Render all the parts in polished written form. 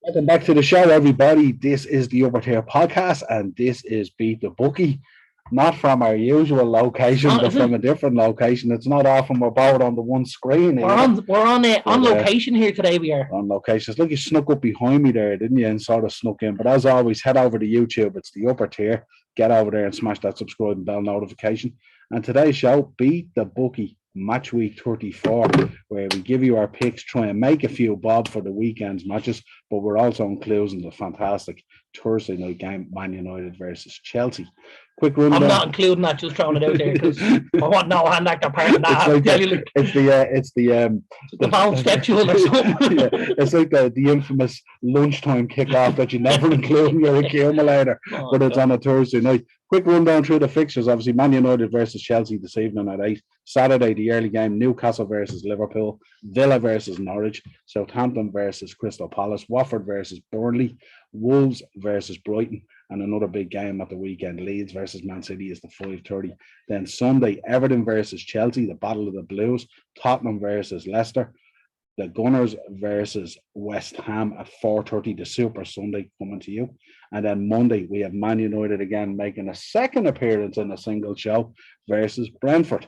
Welcome back to the show, everybody. This is the Upper Tier Podcast, and this is Beat the Bookie. Not from our usual location, Not, but is from it? a different location. It's not often we're both on the one screen We're here. on But, location here today. We are. on location. It's like you snuck up behind me there, didn't you? And sort of snuck in. But as always, head over to YouTube. It's the Upper Tier. Get over there and smash that subscribe and bell notification. And today's show, Beat the Bookie, Match Week 34, where we give you our picks, try and make a few bob for the weekend's matches, but we're also including the fantastic Thursday night game, Man United versus Chelsea. Quick rundown. I'm not including that, just throwing it out there because I want no hand actor part in that. It's the bound schedule or something. Yeah, it's like the infamous lunchtime kickoff that you never include in your accumulator, but it's on a Thursday night. Quick rundown through the fixtures. Obviously, Man United versus Chelsea this evening at 8. Saturday, the early game, Newcastle versus Liverpool, Villa versus Norwich, Southampton versus Crystal Palace, Watford versus Burnley, Wolves versus Brighton, and another big game at the weekend, Leeds versus Man City is the 5:30. Then Sunday, Everton versus Chelsea, the Battle of the Blues, Tottenham versus Leicester, the Gunners versus West Ham at 4:30, the Super Sunday coming to you. And then Monday, we have Man United again making a second appearance in a single show versus Brentford.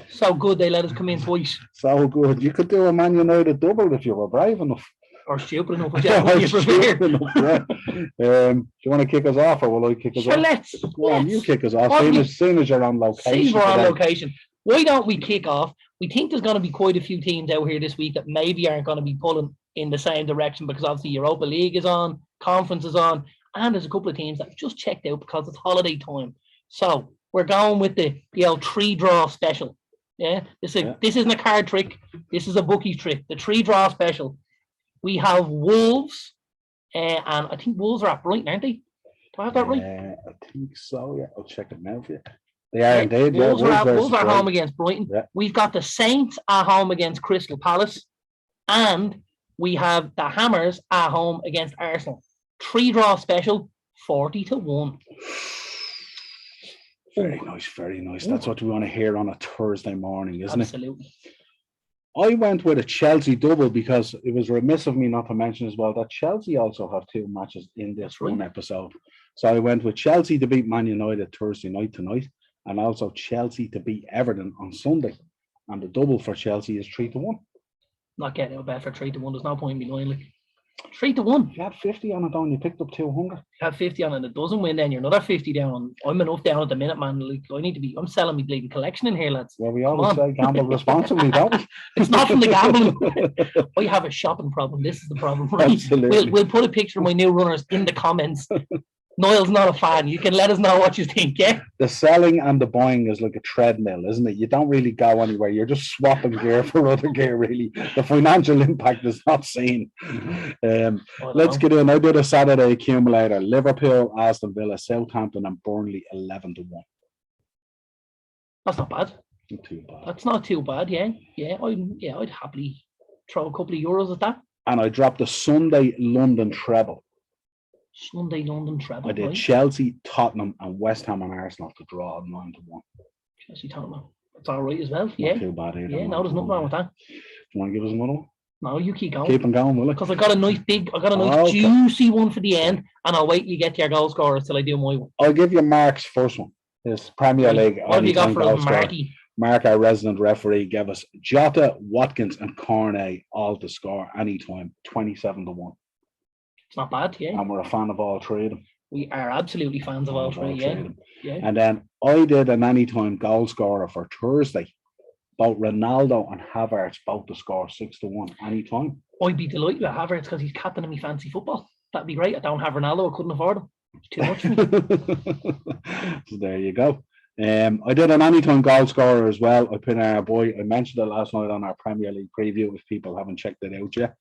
So good they let us come in twice. So good. You could do a Man United double if you were brave enough. Or stupid enough. Stupid enough, yeah. Do you want to kick us off, or will I kick us off? Let's. Go on, you kick us off. Seeing as you're on location. We're on location. Why don't we kick off? We think there's going to be quite a few teams out here this week that maybe aren't going to be pulling in the same direction because obviously Europa League is on, Conference is on, and there's a couple of teams that have just checked out because it's holiday time. So we're going with the old 3-draw special. Yeah, this isn't a card trick. This is a bookie trick. The 3-draw special. We have Wolves, and I think Wolves are at Brighton, aren't they? Do I have that right? I think so, yeah. I'll check it now for you. They are indeed. Wolves are home against Brighton. Yeah. We've got the Saints at home against Crystal Palace, and we have the Hammers at home against Arsenal. 3-draw special, 40-1. Very nice, very nice. That's what we want to hear on a Thursday morning, isn't it? Absolutely. I went with a Chelsea double because it was remiss of me not to mention as well that Chelsea also have 2 matches in this one episode. So I went with Chelsea to beat Man United Thursday night tonight, and also Chelsea to beat Everton on Sunday. And the double for Chelsea is 3-1. Not getting out of bed for 3-1. There's no point in me lying. 3-1. You had 50 on it down, you picked up 200. You have 50 on it and it doesn't win, then you're another 50 down. I'm enough down at the minute, man. Like, I'm selling my bleeding collection in here, lads. Well, we always say gamble responsibly, don't we? It's not from the gambling. I have a shopping problem. This is the problem, right? Absolutely. We'll put a picture of my new runners in the comments. Niall's not a fan. You can let us know what you think, yeah? The selling and the buying is like a treadmill, isn't it? You don't really go anywhere. You're just swapping gear for other gear, really. The financial impact is not seen. Let's get in. I did a Saturday accumulator. Liverpool, Aston Villa, Southampton and Burnley 11-1. That's not bad. Not too bad. That's not too bad, yeah. I'd happily throw a couple of euros at that. And I dropped a Sunday London treble. Sunday London treble. I did Chelsea, Tottenham, and West Ham and Arsenal to draw 9-1. Chelsea, Tottenham. That's all right as well. Yeah. Not too bad either. Yeah, no, there's nothing wrong with that. Do you want to give us another one? No, you keep going. Keep them going, will it? Because I got a nice juicy one for the end, and I'll wait till you get to your goal scorers till I do my one. I'll give you Mark's first one. His Premier League. What have you got for us, Marky? Mark, our resident referee, gave us Jota, Watkins, and Cornet all to score anytime, 27-1. It's not bad, yeah. And we're a fan of all 3 of them. We are absolutely fans of all 3, yeah. And then I did an anytime goal scorer for Thursday. Both Ronaldo and Havertz both to score 6-1 anytime. I'd be delighted with Havertz because he's captain of me fancy football. That'd be great. I don't have Ronaldo. I couldn't afford him. It's too much for me. So there you go. I did an anytime goal scorer as well. I put in our boy. I mentioned it last night on our Premier League preview. If people haven't checked it out yet,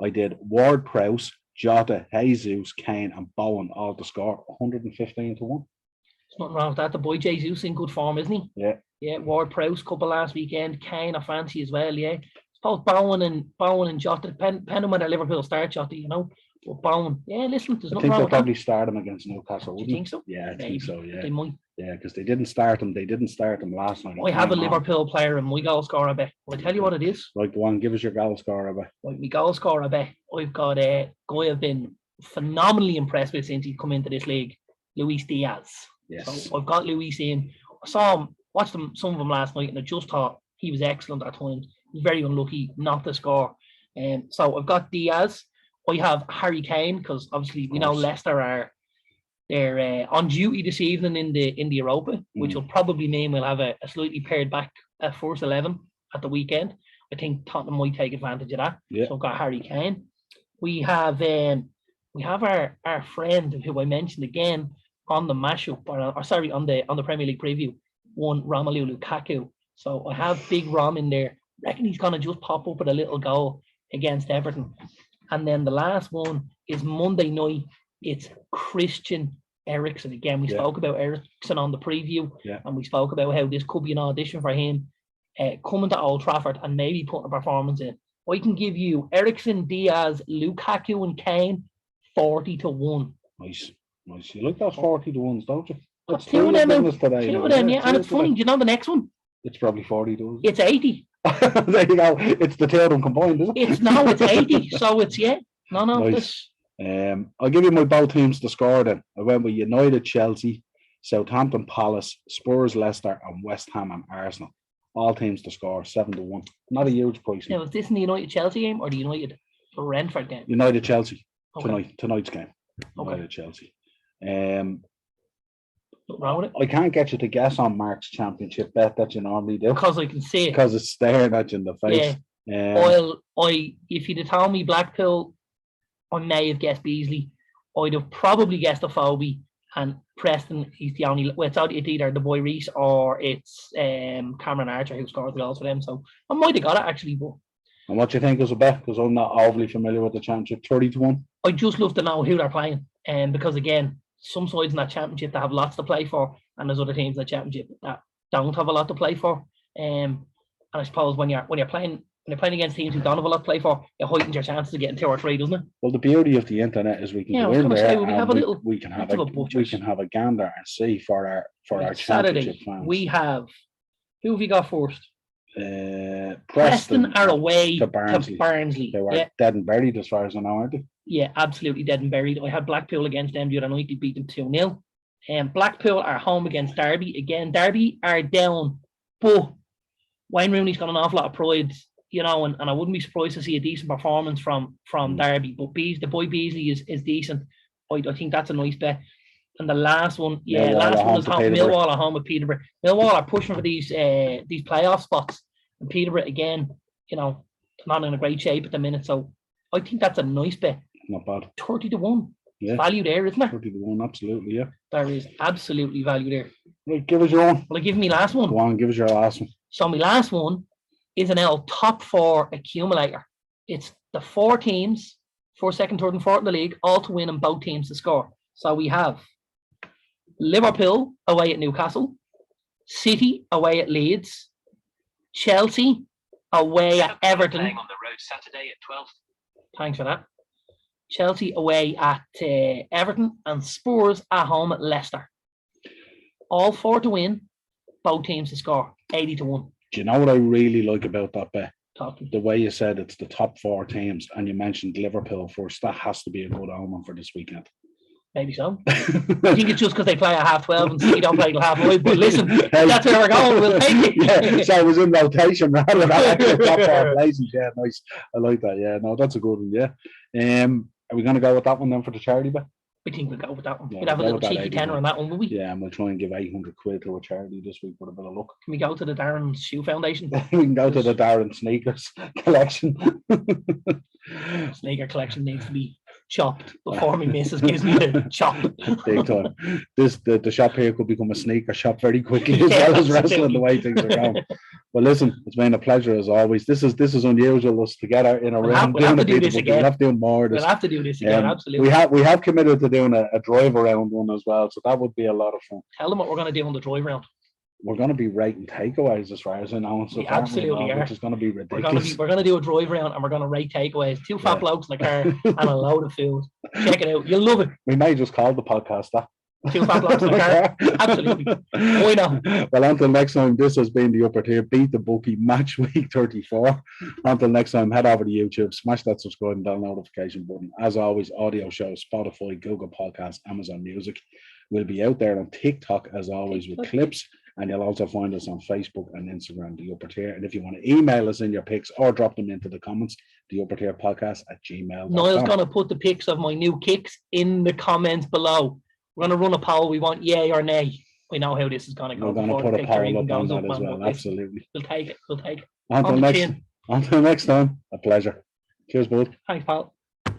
I did Ward-Prowse, Jota, Jesus, Kane, and Bowen all to score 115-1. There's nothing wrong with that. The boy Jesus in good form, isn't he? Yeah. Yeah, Ward-Prowse couple last weekend. Kane, I fancy as well, yeah. suppose Bowen and Jota, depending on whether Liverpool start Jota, you know. But Bowen, yeah, listen, there's I nothing think wrong they'll with that. probably start him against Newcastle. Do you Wouldn't think so? Yeah, I Maybe. think so. Yeah, They might. yeah, because they didn't start him. They didn't start him last night. I have a Liverpool player and my goal scorer bet. I'll tell you what it is. Right, go on, give us your goal scorer bet. Right, my goal scorer bet. I've got a guy I've been phenomenally impressed with since he's come into this league, Luis Diaz. Yes. So I've got Luis in. I saw him, watched some of them last night, and I just thought he was excellent at times. He was very unlucky not to score. So I've got Diaz. I have Harry Kane because obviously we know Leicester are they're on duty this evening in the Europa, which will probably mean we'll have a slightly pared back first 11 at the weekend. I think Tottenham might take advantage of that. Yeah. So I've got Harry Kane. We have our friend who I mentioned again on the mashup, or sorry, on the Premier League preview, one Romelu Lukaku. So I have Big Rom in there. Reckon he's gonna just pop up with a little goal against Everton. And then the last one is Monday night. It's Christian Eriksen. Again, we spoke about Eriksen on the preview, and we spoke about how this could be an audition for him coming to Old Trafford and maybe putting a performance in. I can give you Eriksen, Diaz, Lukaku, and Kane 40-1. Nice. You like those 40-1s, don't you? That's two of them, yeah. And it's funny. Do you know the next one? It's probably 40-1. It's 80. There you go. It's the two of them combined, isn't it? It's 80. So it's No. Nice. I'll give you my both teams to score then. I went with United, Chelsea, Southampton, Palace, Spurs, Leicester, and West Ham and Arsenal. All teams to score 7-1. Not a huge price. Now, is this in the United Chelsea game or the United Brentford game? United Chelsea Okay. tonight's game. Okay. United Chelsea. Nothing wrong with it? I can't get you to guess on Mark's championship bet that you normally do Because I can see it. because it's staring at you in the face. If you'd have told me Blackpool, I may have guessed Beasley. I'd have probably guessed Afobe, and Preston. He's the only. Well, it's either the boy Reese or it's Cameron Archer who scored the goals for them. So I might have got it actually, but. And what do you think is a bet? Because I'm not overly familiar with the championship. 30-1. I just love to know who they're playing, and because again, some sides in that championship that have lots to play for, and there's other teams in the championship that don't have a lot to play for. And I suppose when you're playing against teams who don't have a lot to play for, it heightens your chances of getting 2 or 3, doesn't it? Well, the beauty of the internet is we can go in there and we can have a gander and see for our championship fans. We have who have we got first? Preston are away to Barnsley. They were dead and buried as far as I know, aren't they? Yeah, absolutely dead and buried. I had Blackpool against them the other night. They beat them 2-0. And Blackpool are home against Derby. Again, Derby are down, but Wayne Rooney's got an awful lot of pride, you know, and I wouldn't be surprised to see a decent performance from Derby. But the boy Beasley is decent. I think that's a nice bet. And the last one, is Millwall at home with Peterborough. Millwall are pushing for these playoff spots. And Peterborough, again, you know, not in a great shape at the minute. So I think that's a nice bet. Not bad. 30-1. Yeah. Value there, isn't there? 30-1, absolutely, yeah. There is absolutely value there. Right, give us your own. Well, give me last one. Go on, give us your last one. So my last one is an L top 4 accumulator. It's the 4 teams, 4th, 2nd, 3rd, and 4th in the league, all to win and both teams to score. So we have Liverpool away at Newcastle, City away at Leeds, Chelsea away at Everton. Playing on the road Saturday at 12. Thanks for that. Chelsea away at Everton and Spurs at home at Leicester. All 4 to win, both teams to score 80-1. Do you know what I really like about that bet? Talking. The way you said it's the top 4 teams and you mentioned Liverpool first. That has to be a good omen for this weekend. Maybe so. I think it's just because they play at 12:30 and City don't play till 5:05. But listen, that's where we're going. We'll take it. Yeah, so it was in rotation rather than actually top 4 places. Yeah, nice. I like that. Yeah, no, that's a good one. Yeah. Are we going to go with that one then for the charity bet? I think we'll go with that one. Yeah, we'll have a little cheeky tenner on that one, will we? Yeah, and we'll try and give 800 quid to a charity this week with a bit of luck. Can we go to the Darren Shoe Foundation? We can go to the Darren Sneakers collection. Sneaker collection needs to be chopped before my missus gives me the chop. Big time. The shop here could become a sneaker shop very quickly as well as wrestling the way things are going. Well, listen, it's been a pleasure as always. This is unusual, us together in a room. We'll have to do this again. We'll have to do more. We'll have to do this again, absolutely. We have committed to doing a drive around one as well, so that would be a lot of fun. Tell them what we're going to do on the drive round. we're going to be rating takeaways as far as I know. We absolutely are. Which is going to be We're ridiculous. gonna do a drive around and we're gonna rate takeaways. 2 fat blokes in the car and a load of food. Check it out. You'll love it. We may just call the podcast that. 2 fat blokes in the car. Absolutely. Why not? Well, until next time, this has been the Upper Tier. Beat the Bookie match week 34. Until next time, head over to YouTube, smash that subscribe and bell notification button. As always, audio shows, Spotify, Google Podcasts, Amazon Music. We'll be out there on TikTok as always with clips. And you'll also find us on Facebook and Instagram, The Upper Tier. And if you want to email us in your pics or drop them into the comments, The Upper Tier Podcast @gmail.com. Niall's going to put the pics of my new kicks in the comments below. We're going to run a poll. We want yay or nay. We know how this is going to go. We're going to put a poll up on that as well. Absolutely. We'll take it. Until next time, a pleasure. Cheers, bud. Thanks, pal.